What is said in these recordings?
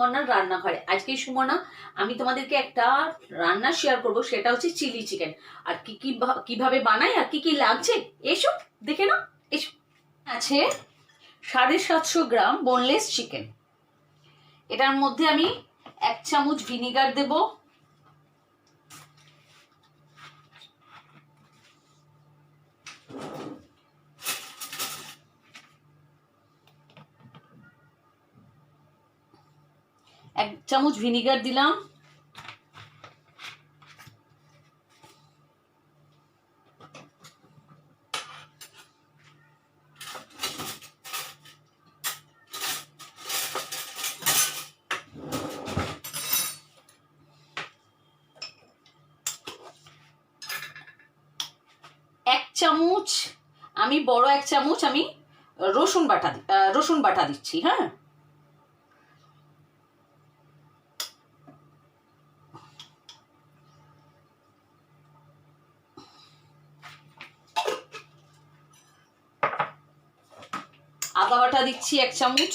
সুমনার রান্নাঘরে। আজকে সুমনা আমি তোমাদেরকে একটা রান্না শেয়ার করব, সেটা হচ্ছে চিলি চিকেন। আর কিভাবে বানাই আর কি লাগছে এসো দেখে নাও। এসো। আছে 750 গ্রাম বোনলেস চিকেন। এটার মধ্যে আমি 1 চামচ ভিনিগার দেব, এক চামচ ভিনিগার দিলাম, আমি বড় 1 চামচ আমি রসুন বাটা দিচ্ছি। হ্যাঁ, আদা বাটা দিচ্ছি 1 চামচ,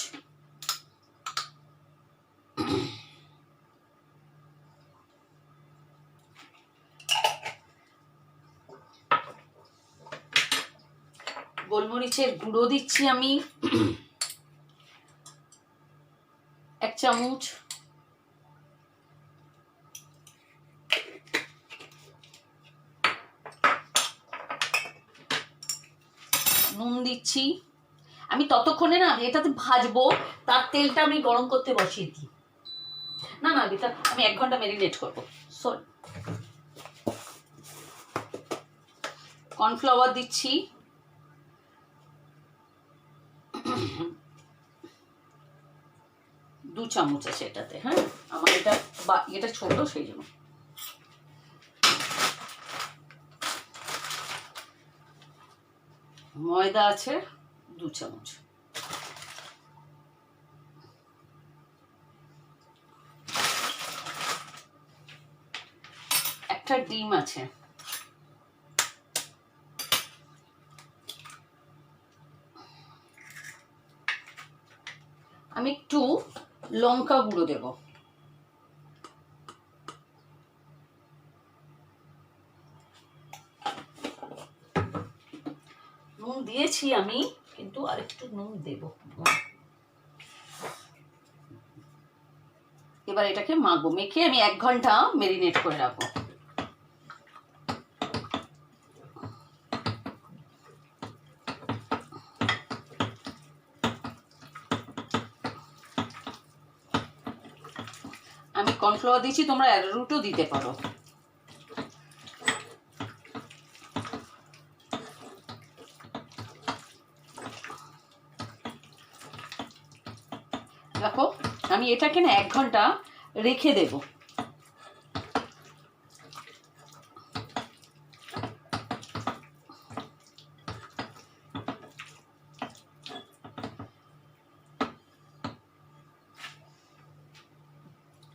গোলমরিচের গুঁড়ো দিচ্ছি আমি 1 চামচ, নুন দিচ্ছি। আমি ততক্ষণে না এটাতে ভাজবো, তার তেলটা আমি গরম করতে বসিয়ে দিই। না এটা আমি 1 ঘন্টা ম্যারিনেট করবো। সরি, কর্নফ্লাওয়ার দিচ্ছি, দু চামচ আছে এটাতে। হ্যাঁ, আমার এটা ছোট সেই জন্য। ময়দা আছে 2 চামচ, একটা ডিম আছে, আমি একটু লঙ্কা গুঁড়ো দেব, নুন দিয়েছি আমি, কিন্তু আরেকটু নুন দেব। এবার এটাকে মাখবো, মেখে আমি 1 ঘন্টা ম্যারিনেট করে রাখবো। আমি কর্নফ্লাওয়ার দিচ্ছি, তোমরা অ্যারোরুটও দিতে পারো। দেখো, আমি এটাকে না 1 ঘন্টা রেখে দেব।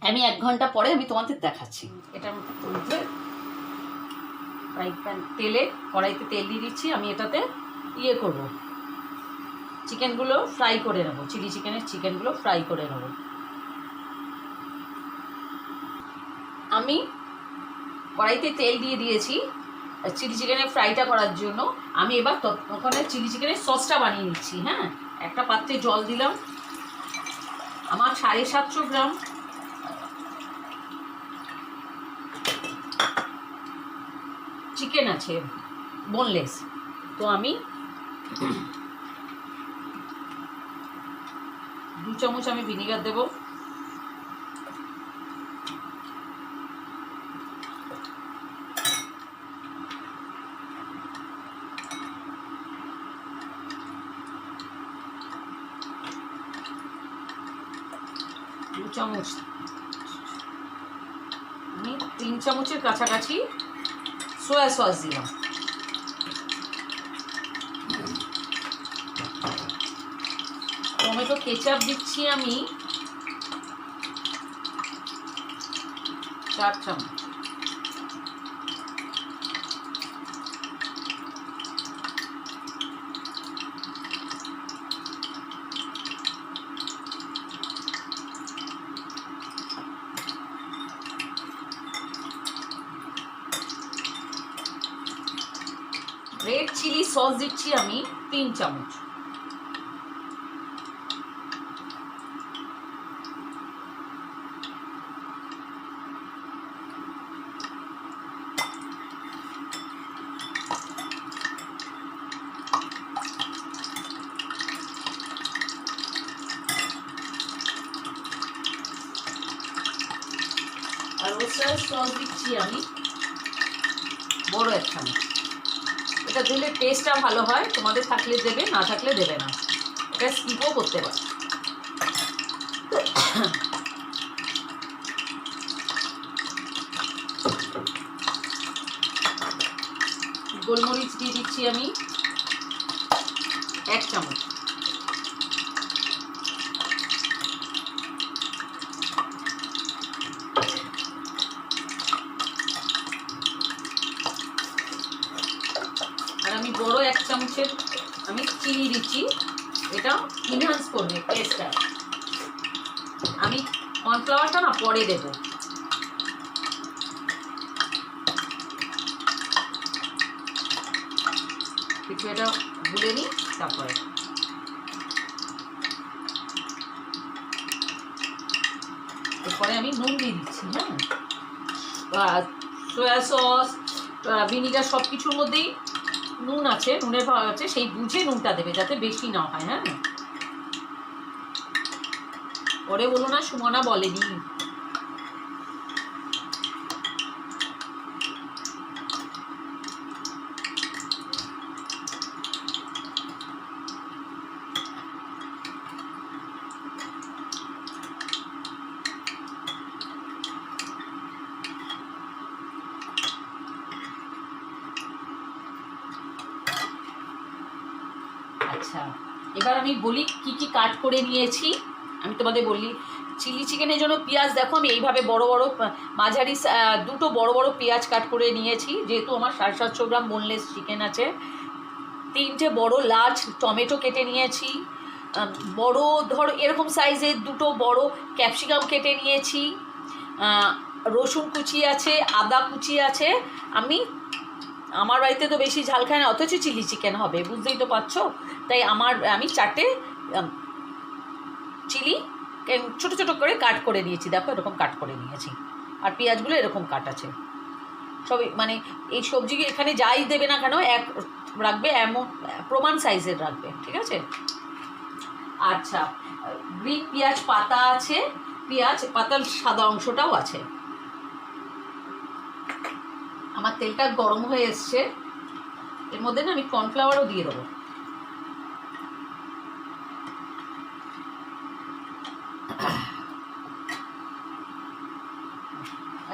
আমি 1 ঘন্টা পরে আমি তোমাদের দেখাচ্ছি। এটার মধ্যে ফ্রাই প্যান কড়াইতে তেল দিয়ে দিচ্ছি। আমি এটাতে করব, চিকেনগুলো ফ্রাই করে নেবো, চিলি চিকেনগুলো ফ্রাই করে নেবো। আমি কড়াইতে তেল দিয়ে দিয়েছি চিলি চিকেনের ফ্রাইটা করার জন্য। আমি এবার ওখানে চিলি চিকেনের সসটা বানিয়ে নিচ্ছি। হ্যাঁ, একটা পাত্রে জল দিলাম, আমার 750 গ্রাম চিকেন আছে বোনলেস, তো আমি 2 চামচ আমি ভিনিগার দেব, চামচ আমি 3 চামচের কাছাকাছি সোয়া সস দিলাম, টমেটো কেচাপ দিচ্ছি আমি 4 চামচ, সস দিচ্ছি আমি 3 চামচ। আর ওসার সস দিচ্ছি আমি বড় 1 চামচ। এটা দিলে টেস্টটা ভালো হয়, তোমাদের থাকলে দেবে, না থাকলে দেবে না, এটা স্কিপও করতে পারো। গোলমরিচ দিয়ে দিচ্ছি আমি 1 চামচ। আর আমি বড় 1 চামচের আমি চিনি দিচ্ছি, এটা ইনহ্যান্স করবে টেস্টটা। আমি কর্নফ্লাওয়ারটা না পরে দেবো। কিছু এটা গুলে নিই, তারপরে এরপরে আমি নুন দিয়ে দিচ্ছি। হ্যাঁ, সয়া সস, ভিনিগার সব কিছুর মধ্যেই নুন আছে, নুনের ভাগ আছে, সেই বুঝে নুনটা দেবে যাতে বেশি না হয়। হ্যাঁ, পরে বলো না সুমনা বলেনি। আচ্ছা, এবার আমি বলি কি কি কাট করে নিয়েছি। আমি তোমাদের বলি, চিলি চিকেনের জন্য পেঁয়াজ দেখো আমি এইভাবে বড় বড় মাঝারি দুটো বড় বড় পেঁয়াজ কাট করে নিয়েছি, যেহেতু আমার 750 গ্রাম বোনলেস চিকেন আছে। 3টে বড় লার্জ টমেটো কেটে নিয়েছি। বড় ধরো এরকম সাইজের 2টো বড় ক্যাপসিকাম কেটে নিয়েছি। রসুন কুচি আছে, আদা কুচি আছে। আমার বাড়িতে তো বেশি ঝাল খায় না, অথচ চিলি চিকেন হবে, বুঝতেই তো পারছো। তাই আমি 4টে চিলি ছোটো ছোটো করে কাট করে নিয়েছি, দেখো এরকম কাট করে নিয়েছি। আর পেঁয়াজগুলো এরকম কাট আছে সবই, মানে এই সবজি এখানে যাই দেবে না কেন এক রাখবে, এমন প্রমাণ সাইজের রাখবে, ঠিক আছে। আচ্ছা, গ্রিন পেঁয়াজ পাতা আছে, পেঁয়াজ পাতার সাদা অংশটাও আছে। আমার তেলটা গরম হয়ে এসছে, এর মধ্যে না আমি কর্নফ্লাওয়ারও দিয়ে দেবো।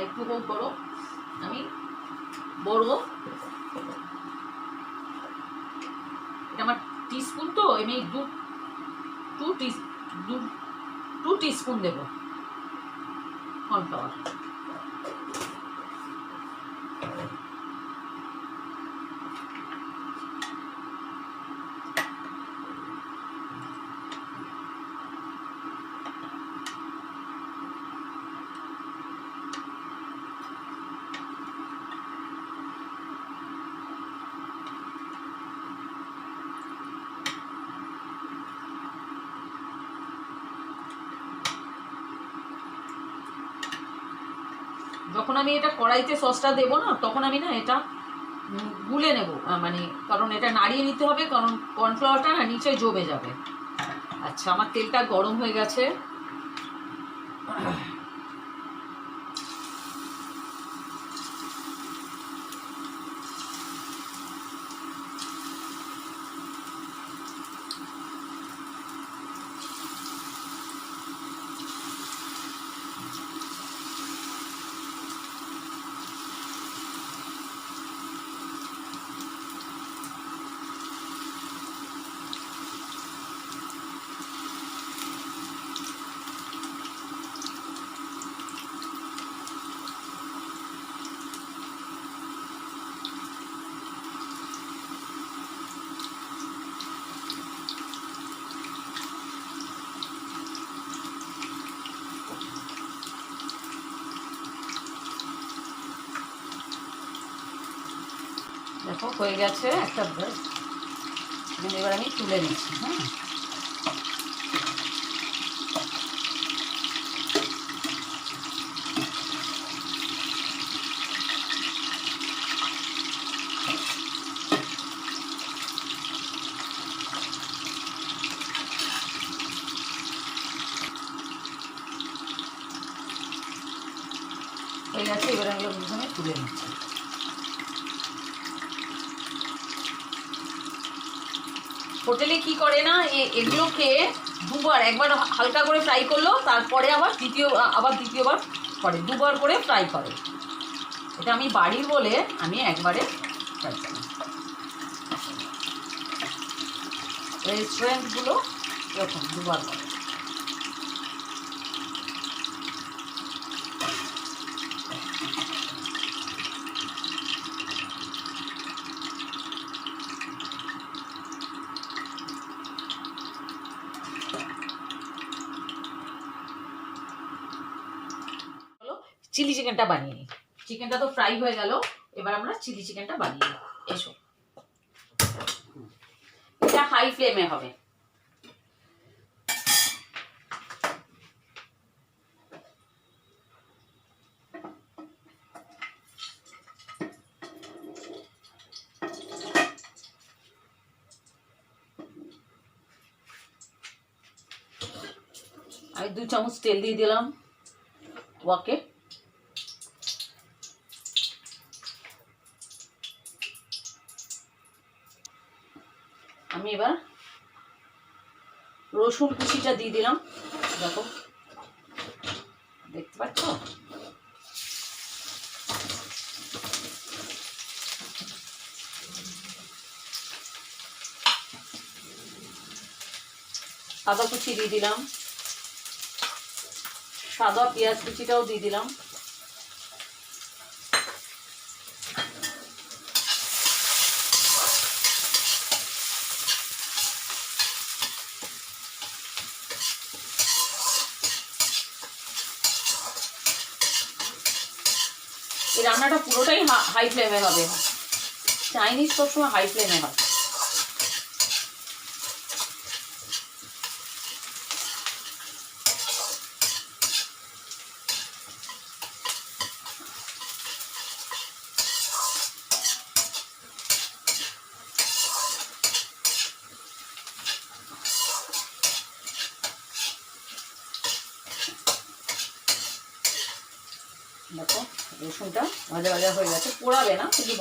একটু হোক বড়, আমি বড়, এটা আমার টিস্পুন তো, আমি টু টিস্পুন দেবো কর্নফ্লাওয়ার। যখন আমি এটা কড়াইতে সসটা দেবো না, তখন আমি না এটা গুলে নেব, মানে কারণ এটা নাড়িয়ে নিতে হবে, কারণ কর্নফ্লাওয়ারটা না নিচে জমে যাবে। আচ্ছা, আমার তেলটা গরম হয়ে গেছে। দেখো হয়ে গেছে একটা এবং এবার আমি তুলে নিচ্ছি। হ্যাঁ, হয়ে গেছে। এবার এগুলো প্রথমে তুলে নিচ্ছি। হোটেলে কি করে না, এগুলোকে দুবার, একবার হালকা করে ফ্রাই করলো, তারপরে আবার দ্বিতীয়বার করে, দুবার করে ফ্রাই করে। এটা আমি বাড়ির বলে আমি একবারে ফ্রাই করি। রেস্টুরেন্টগুলো এরকম দুবার করে। চিলি চিকেনটা বানিয়ে নিই। চিকেনটা তো ফ্রাই হয়ে গেল, এবার আমরা চিলি চিকেনটা বানিয়ে নিই। এসো, এটা হাই ফ্লেমে হবে। আমি 2 চামচ তেল দিয়ে দিলাম ওকে। আমি এবার রসুন কুচিটা দিয়ে দিলাম। দেখো, দেখতে পাচ্ছ? আদা কুচি দিয়ে দিলাম, সাদা পেঁয়াজ কুচিটাও দিয়ে দিলাম। এই রান্নাটা পুরোটাই হাই ফ্লেমে হবে। চাইনিজ সবসময় হাই ফ্লেমে হয়। দেখো, রসুনটা ভাজা ভাজা হয়ে গেছে, পোড়াবে না, কিন্তু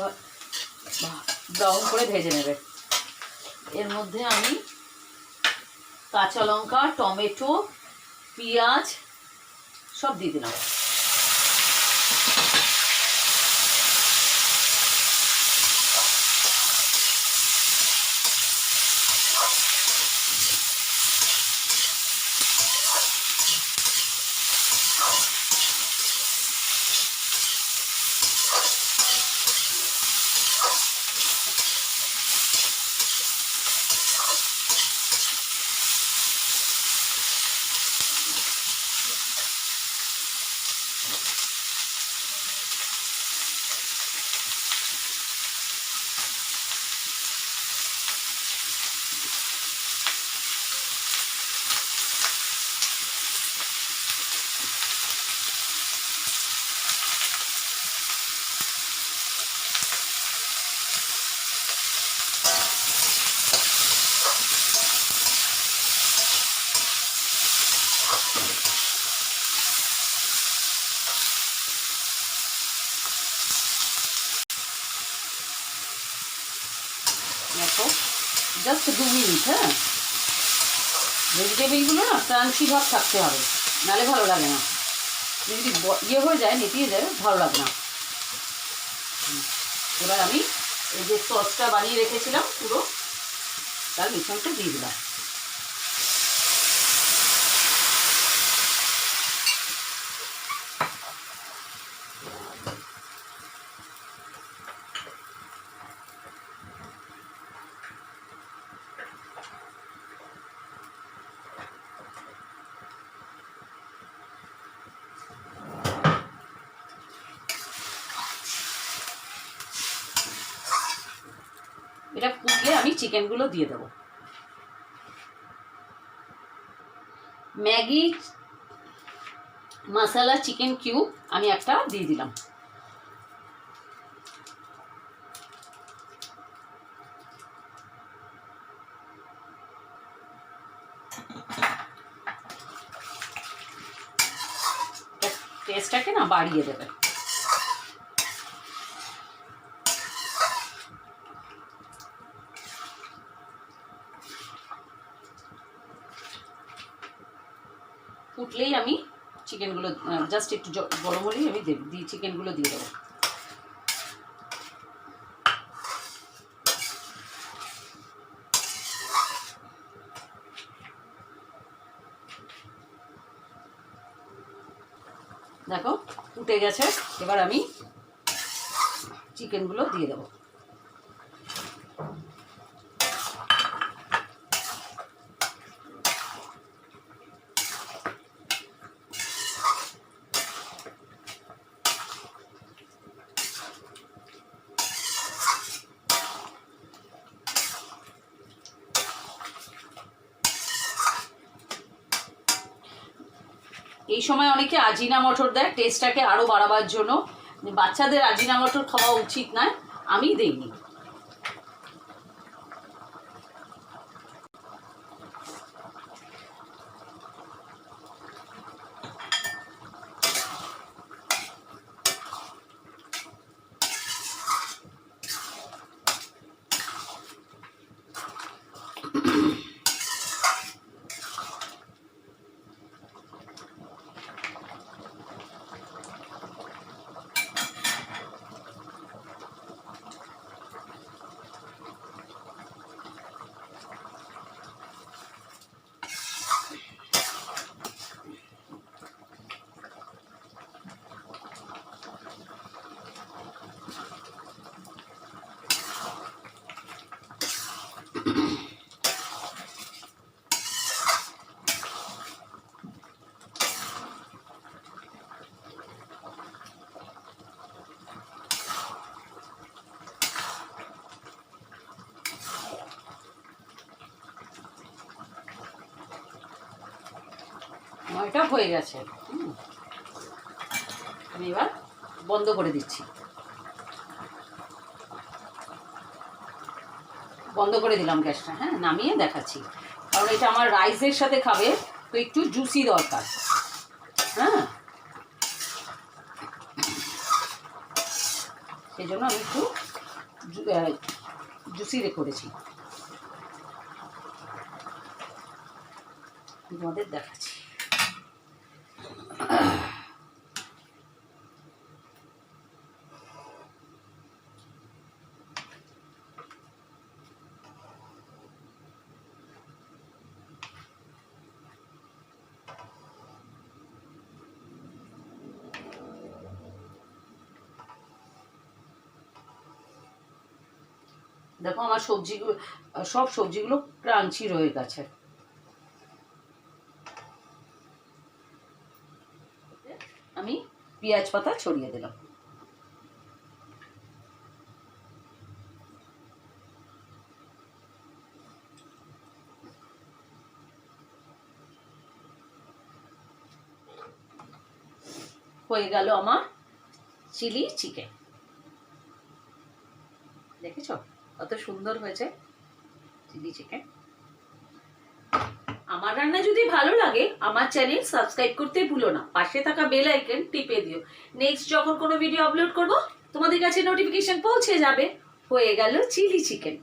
ব্রাউন করে ভেজে নেবে। এর মধ্যে আমি কাঁচা লঙ্কা, টমেটো, পেঁয়াজ সব দিয়ে দিলাম। দেখো, জাস্ট 2 মিনিট। হ্যাঁ, ভেজিটেবিলগুলো না ক্রাঞ্চি ভাব থাকতে হবে, নাহলে ভালো লাগে না। যদি ইয়ে হয়ে যায়, নেতিয়ে যায়, ভালো লাগে না। এবার আমি এই যে সসটা বানিয়ে রেখেছিলাম পুরো, তার মিশ্রণটা দিয়ে দিলাম। এটা ফুটলে আমি চিকেনগুলো দিয়ে দেবো। ম্যাগি মশলা চিকেন কিউব আমি একটা দিয়ে দিলাম। টেস্টটাকে না বাড়িয়ে দেবে। ফুটলেই আমি চিকেনগুলো জাস্ট একটু গরম হলেই আমি চিকেনগুলো দিয়ে দেবো। দেখো ফুটে গেছে, এবার আমি চিকেনগুলো দিয়ে দেবো। এই সময় অনেকে আজিনা মটর দেয় টেস্টটাকে আরও বাড়াবার জন্য। বাচ্চাদের আজিনা মটর খাওয়া উচিত নয়, আমি দেইনি। এটা হয়ে গেছে, আমি এবার বন্ধ করে দিচ্ছি। বন্ধ করে দিলাম গ্যাসটা। হ্যাঁ, নামিয়ে দেখাচ্ছি, কারণ এটা আমার রাইসের সাথে খাবে, তো একটু জুসি দরকার। হ্যাঁ, সেই জন্য আমি একটু জুসি করেছি। তোমাদের দেখাচ্ছি। দেখো আমার সবজিগুলো, সব সবজিগুলো ক্রাঞ্চি রয়ে গেছে। আমি পেঁয়াজ পাতা ছড়িয়ে দিলাম। হয়ে গেল আমার চিলি চিকেন। দেখেছ কত সুন্দর হয়েছে চিলি চিকেন। আমার রান্না যদি ভালো লাগে আমার চ্যানেল সাবস্ক্রাইব করতে ভুলো না, পাশে থাকা বেল আইকন টিপে দিও। নেক্সট যখন কোনো ভিডিও আপলোড করব তোমাদের কাছে নোটিফিকেশন পৌঁছে যাবে। হয়ে গেল চিলি চিকেন।